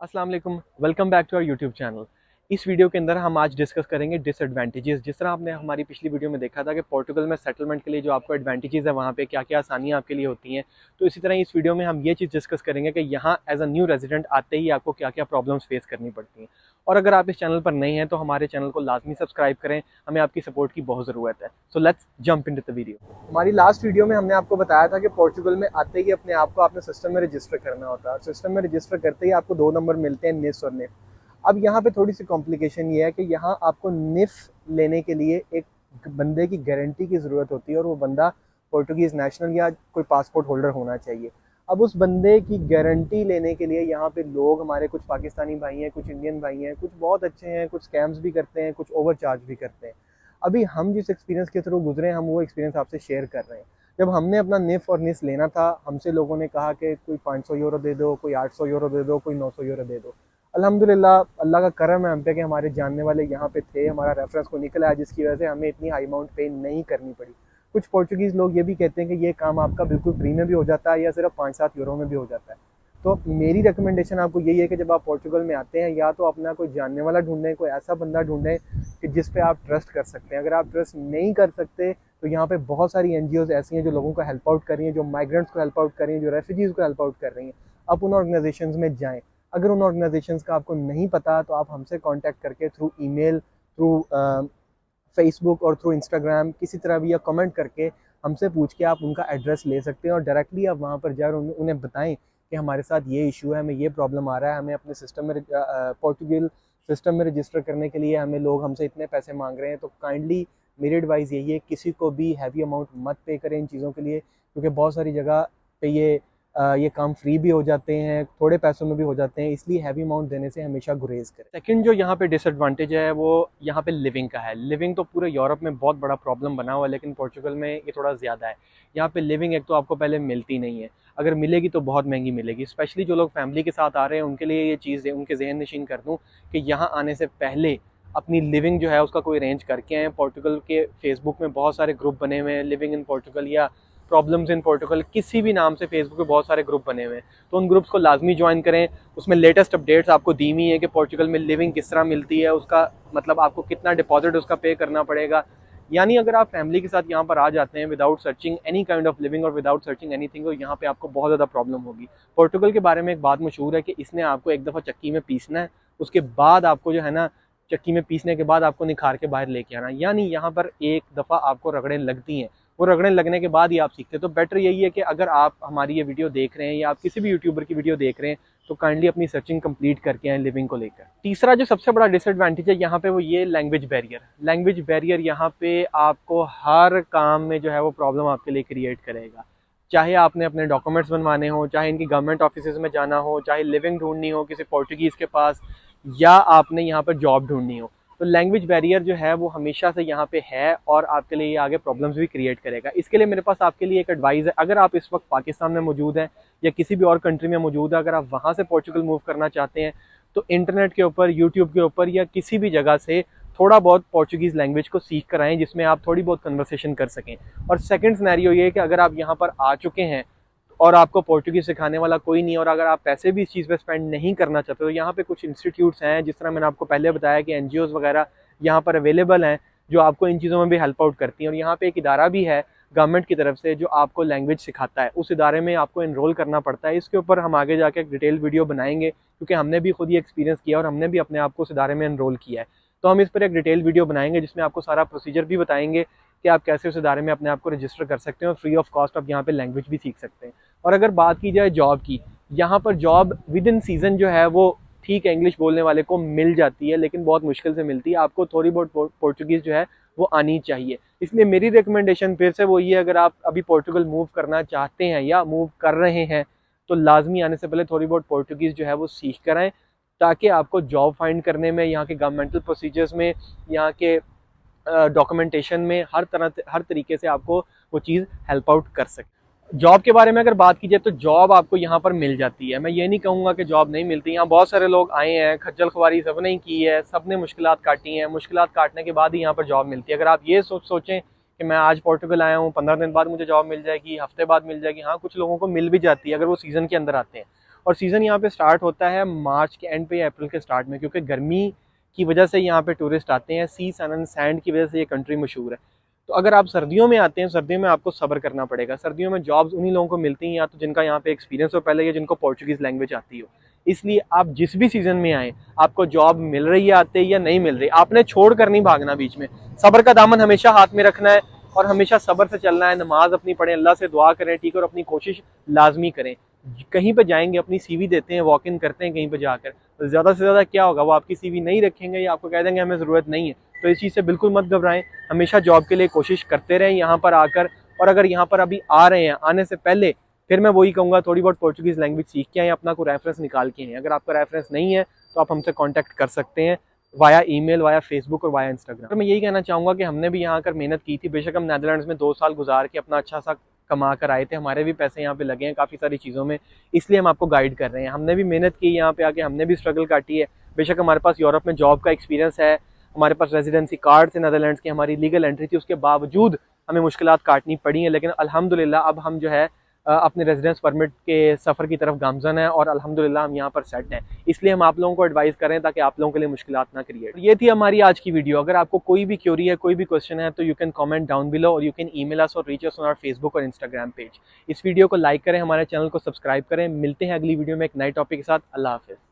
अस्सलाम वालेकुम, welcome back to our YouTube channel. इस वीडियो के अंदर हम आज डिस्कस करेंगे डिसएडवांटेजेस। जिस तरह आपने हमारी पिछली वीडियो में देखा था कि पोर्टुगल में सेटलमेंट के लिए जो आपको एडवांटेजेस है वहाँ पे क्या क्या आसानियाँ आपके लिए होती हैं, तो इसी तरह इस वीडियो में हम ये चीज़ डिस्कस करेंगे कि यहाँ एज अ न्यू रेजिडेंट आते ही आपको क्या क्या प्रॉब्लम्स फेस करनी पड़ती हैं। और अगर आप इस चैनल पर नए हैं तो हमारे चैनल को लाजमी सब्सक्राइब करें, हमें आपकी सपोर्ट की बहुत ज़रूरत है। So let's jump into the video. हमारी लास्ट वीडियो में हमने आपको बताया था कि पोर्चुगल में आते ही अपने आप को आपने सिस्टम में रजिस्टर करना होता है और सिस्टम में रजिस्टर करते ही आपको दो नंबर मिलते हैं, निस और निफ। अब यहाँ पे थोड़ी सी कॉम्प्लिकेशन ये है कि यहाँ आपको निफ लेने के लिए एक बंदे की गारंटी की ज़रूरत होती है और वो बंदा पोर्टुगीज़ नेशनल या कोई पासपोर्ट होल्डर होना चाहिए। अब उस बंदे की गारंटी लेने के लिए यहाँ पे लोग, हमारे कुछ पाकिस्तानी भाई हैं, कुछ इंडियन भाई हैं, कुछ बहुत अच्छे हैं, कुछ स्कैम्स भी करते हैं, कुछ ओवर चार्ज भी करते हैं। अभी हम जिस एक्सपीरियंस के थ्रू गुजरे हैं हम वो एक्सपीरियंस आपसे शेयर कर रहे हैं। जब हमने अपना निफ और निस लेना था, हमसे लोगों ने कहा कि कोई 500 यूरो दे दो, कोई 800 यूरो दे दो, कोई 900 यूरो दे दो। अल्हम्दुलिल्लाह, अल्लाह का करम है हम पे कि हमारे जानने वाले यहाँ पे थे, हमारा रेफरेंस को निकला है, जिसकी वजह से हमें इतनी हाई अमाउंट पे नहीं करनी पड़ी। कुछ पोर्चुगीज़ लोग ये भी कहते हैं कि ये काम आपका बिल्कुल फ्री में भी हो जाता है या सिर्फ 5-7 यूरो में भी हो जाता है। तो मेरी रिकमेंडेशन आपको यही है कि जब आप पोर्चुगल में आते हैं या तो अपना कोई जानने वाला ढूंढें, कोई ऐसा बंदा ढूंढें कि जिस पे आप ट्रस्ट कर सकते हैं। अगर आप ट्रस्ट नहीं कर सकते तो यहाँ पे बहुत सारी एनजीओज ऐसी हैं जो लोगों को हेल्प आउट कर रही हैं, जो माइग्रेंट्स को हेल्प आउट कर रही हैं, जो रेफ्यूजीज़ को हेल्प आउट कर रही हैं। आप उन ऑर्गेनाइजेशंस में जाएं। अगर उन ऑर्गेनाइजेशंस का आपको नहीं पता तो आप हमसे कांटेक्ट करके थ्रू ईमेल, थ्रू फेसबुक और थ्रू इंस्टाग्राम किसी तरह भी, या कमेंट करके हमसे पूछ के आप उनका एड्रेस ले सकते हैं और डायरेक्टली आप वहाँ पर जाकर उन्हें बताएं कि हमारे साथ ये इशू है, हमें ये प्रॉब्लम आ रहा है, हमें अपने सिस्टम में पोर्टुगल सिस्टम में रजिस्टर करने के लिए हमें लोग हमसे इतने पैसे मांग रहे हैं। तो काइंडली मेरी एडवाइस यही है, किसी को भी हैवी अमाउंट मत पे करें इन चीज़ों के लिए, क्योंकि बहुत सारी जगह पे ये काम फ्री भी हो जाते हैं, थोड़े पैसों में भी हो जाते हैं, इसलिए हैवी अमाउंट देने से हमेशा गुरेज करें। सेकंड जो यहाँ पे डिसएडवांटेज है वो यहाँ पे लिविंग का है। लिविंग तो पूरे यूरोप में बहुत बड़ा प्रॉब्लम बना हुआ है, लेकिन पोर्चुगल में ये थोड़ा ज़्यादा है। यहाँ पे लिविंग एक तो आपको पहले मिलती नहीं है, अगर मिलेगी तो बहुत महंगी मिलेगी। स्पेशली जो लोग फैमिली के साथ आ रहे हैं उनके लिए ये चीज़ उनके जहन नशीन कर दूँ कि यहाँ आने से पहले अपनी लिविंग जो है उसका कोई अरेंज करके आएँ। पोर्टुगल के फेसबुक में बहुत सारे ग्रुप बने हुए हैं, लिविंग इन पोर्टुगल या प्रॉब्लम्स इन पोर्टुगल, किसी भी नाम से फेसबुक पे बहुत सारे ग्रुप बने हुए हैं। तो उन ग्रुप्स को लाजमी ज्वाइन करें। उसमें लेटेस्ट अपडेट्स आपको दी हुई है कि पोर्टुगल में लिविंग किस तरह मिलती है, उसका मतलब आपको कितना डिपॉजिट उसका पे करना पड़ेगा। यानी अगर आप फैमिली के साथ यहाँ पर आ जाते हैं without searching any kind of living और विदाउट सर्चिंग एनीथिंग, तो यहाँ पे आपको बहुत ज़्यादा प्रॉब्लम होगी। पोर्टुगल के बारे में एक बात मशहूर है कि इसने आपको एक दफ़ा चक्की में पीसना है, उसके बाद आपको जो है ना, चक्की में पीसने के बाद आपको निखार के बाहर लेके आना। यानी यहाँ पर एक दफ़ा आपको रगड़ें लगती हैं, वो रगड़ें लगने के बाद ही आप सीखते हैं। तो बेटर यही है कि अगर आप हमारी ये वीडियो देख रहे हैं या आप किसी भी यूट्यूबर की वीडियो देख रहे हैं तो काइंडली अपनी सर्चिंग कंप्लीट करके आए लिविंग को लेकर। तीसरा जो सबसे बड़ा डिसएडवांटेज है यहाँ पे वो ये लैंग्वेज बैरियर। लैंग्वेज बैरियर यहाँ पे आपको हर काम में जो है वो प्रॉब्लम आपके लिए क्रिएट करेगा। चाहे आपने अपने डॉक्यूमेंट्स बनवाने हो, चाहे इनकी गवर्नमेंट ऑफिस में जाना हो, चाहे लिविंग ढूंढनी हो किसी पोर्टुगीज़ के पास, या आपने यहाँ पर जॉब ढूंढनी हो, तो लैंग्वेज बैरियर जो है वो हमेशा से यहाँ पे है और आपके लिए ये आगे प्रॉब्लम्स भी क्रिएट करेगा। इसके लिए मेरे पास आपके लिए एक एडवाइस है। अगर आप इस वक्त पाकिस्तान में मौजूद हैं या किसी भी और कंट्री में मौजूद है, अगर आप वहाँ से पोर्चुगल मूव करना चाहते हैं तो इंटरनेट के ऊपर, यूट्यूब के ऊपर या किसी भी जगह से थोड़ा बहुत पोर्चुगीज़ लैंग्वेज को सीख कर आएँ, जिसमें आप थोड़ी बहुत कन्वर्सेशन कर सकें। और सेकंड सिनेरियो ये है कि अगर आप यहाँ पर आ चुके हैं और आपको पोर्टुगीज़ सिखाने वाला कोई नहीं है और अगर आप पैसे भी इस चीज़ पे स्पेंड नहीं करना चाहते, तो यहाँ पे कुछ इंस्टीट्यूट्स हैं, जिस तरह मैंने आपको पहले बताया कि एनजीओज़ वगैरह यहाँ पर अवेलेबल हैं जो आपको इन चीज़ों में भी हेल्प आउट करती हैं। और यहाँ पे एक इदारा भी है गवर्नमेंट की तरफ से जो आपको लैंग्वेज सिखाता है, उस इदारे में आपको एनरोल करना पड़ता है। इसके ऊपर हम आगे जाके एक डिटेल वीडियो बनाएंगे, क्योंकि हमने भी खुद ये एक्सपीरियंस किया और हमने भी अपने आप को उस इदारे में एनरोल किया है। तो हम इस पर एक डिटेल वीडियो बनाएंगे जिसमें आपको सारा प्रोसीजर भी बताएंगे कि आप कैसे उस इदारे में अपने आप को रजिस्टर कर सकते हैं और फ्री ऑफ कॉस्ट आप यहाँ पे लैंग्वेज भी सीख सकते हैं। और अगर बात की जाए जॉब की, यहाँ पर जॉब विद इन सीज़न जो है वो ठीक है, इंग्लिश बोलने वाले को मिल जाती है, लेकिन बहुत मुश्किल से मिलती है। आपको थोड़ी बहुत पोर्चुगीज़ जो है वो आनी चाहिए। इसलिए मेरी रिकमेंडेशन फिर से वही है, अगर आप अभी पोर्टुगल मूव करना चाहते हैं या मूव कर रहे हैं तो लाजमी आने से पहले थोड़ी बहुत पोर्टुगीज़ जो है वो सीख कर आएँ, ताकि आपको जॉब फाइंड करने में, यहाँ के गवर्नमेंटल प्रोसीजर्स में, यहाँ के डॉक्यूमेंटेशन में, हर तरीके से आपको वो चीज़ हेल्प आउट कर सके। जॉब के बारे में अगर बात की जाए तो जॉब आपको यहाँ पर मिल जाती है। मैं ये नहीं कहूँगा कि जॉब नहीं मिलती। यहाँ बहुत सारे लोग आए हैं, खज्जल ख्वारी सब ने की है, सब ने मुश्किलात काटी हैं, मुश्किलात काटने के बाद ही यहाँ पर जॉब मिलती है। अगर आप ये सोचें कि मैं आज पोर्टुगल आया हूँ, 15 दिन बाद मुझे जॉब मिल जाएगी, हफ्ते बाद मिल जाएगी, हाँ कुछ लोगों को मिल भी जाती है अगर वो सीज़न के अंदर आते हैं। और सीज़न यहाँ पे स्टार्ट होता है मार्च के एंड पे या अप्रैल के स्टार्ट में, क्योंकि गर्मी की वजह से यहाँ पे टूरिस्ट आते हैं, सी सन एंड सैंड की वजह से ये कंट्री मशहूर है। तो अगर आप सर्दियों में आते हैं, सर्दियों में आपको सब्र करना पड़ेगा। सर्दियों में जॉब्स उन्हीं लोगों को मिलती हैं या तो जिनका यहाँ पे एक्सपीरियंस हो पहले, या जिनको पोर्चुगीज़ लैंग्वेज आती हो। इसलिए आप जिस भी सीज़न में आए, आपको जॉब मिल रही है आते या नहीं मिल रही, आपने छोड़ कर नहीं भागना बीच में। सब्र का दामन हमेशा हाथ में रखना है और हमेशा सब्र से चलना है। नमाज अपनी पढ़ें, अल्लाह से दुआ करें, ठीक है, और अपनी कोशिश लाजमी करें। कहीं पे जाएंगे, अपनी सीवी देते हैं, वॉक इन करते हैं कहीं पे जाकर, तो ज़्यादा से ज़्यादा क्या होगा, वो आपकी सीवी नहीं रखेंगे या आपको कह देंगे हमें ज़रूरत नहीं है। तो इस चीज़ से बिल्कुल मत घबराएं, हमेशा जॉब के लिए कोशिश करते रहें यहाँ पर आकर। और अगर यहाँ पर अभी आ रहे हैं, आने से पहले फिर मैं वही कहूँगा, थोड़ी बहुत पोर्चुगीज़ लैंग्वेज सीख के आए, अपना कोई रेफरेंस निकाल के आए। अगर आपका रेफरेंस नहीं है तो आप हमसे कॉन्टैक्ट कर सकते हैं वाया ईमेल, वाया फेसबुक और वाया इंस्टाग्राम। तो मैं यही कहना चाहूँगा कि हमने भी यहाँ आकर मेहनत की थी। बेशक हम नेदरलैंड्स में 2 साल गुजार के अपना अच्छा सा कमा कर आए थे, हमारे भी पैसे यहाँ पे लगे हैं काफ़ी सारी चीज़ों में, इसलिए हम आपको गाइड कर रहे हैं। हमने भी मेहनत की यहाँ पे आके, हमने भी स्ट्रगल काटी है। बेशक हमारे पास यूरोप में जॉब का एक्सपीरियंस है, हमारे पास रेजिडेंसी कार्ड से नेदरलैंड्स की हमारी लीगल एंट्री थी, उसके बावजूद हमें मुश्किलात काटनी पड़ी हैं। लेकिन अल्हम्दुलिल्लाह अब हम जो है अपने रेजिडेंस परमिट के सफ़र की तरफ गामजन है और अल्हम्दुलिल्लाह हम यहाँ पर सेट हैं। इसलिए हम आप लोगों को एडवाइस करें ताकि आप लोगों के लिए मुश्किलात ना क्रिएट। ये थी हमारी आज की वीडियो। अगर आपको कोई भी क्यूरी है, कोई भी क्वेश्चन है, तो you can comment down below और यू कैन ईमेल अस और reach us on our Facebook और इंस्टाग्राम पेज। इस वीडियो को लाइक करें, हमारे चैनल को सब्सक्राइब करें। मिलते हैं अगली वीडियो में एक नए टॉपिक के साथ। अल्लाह हाफिज़।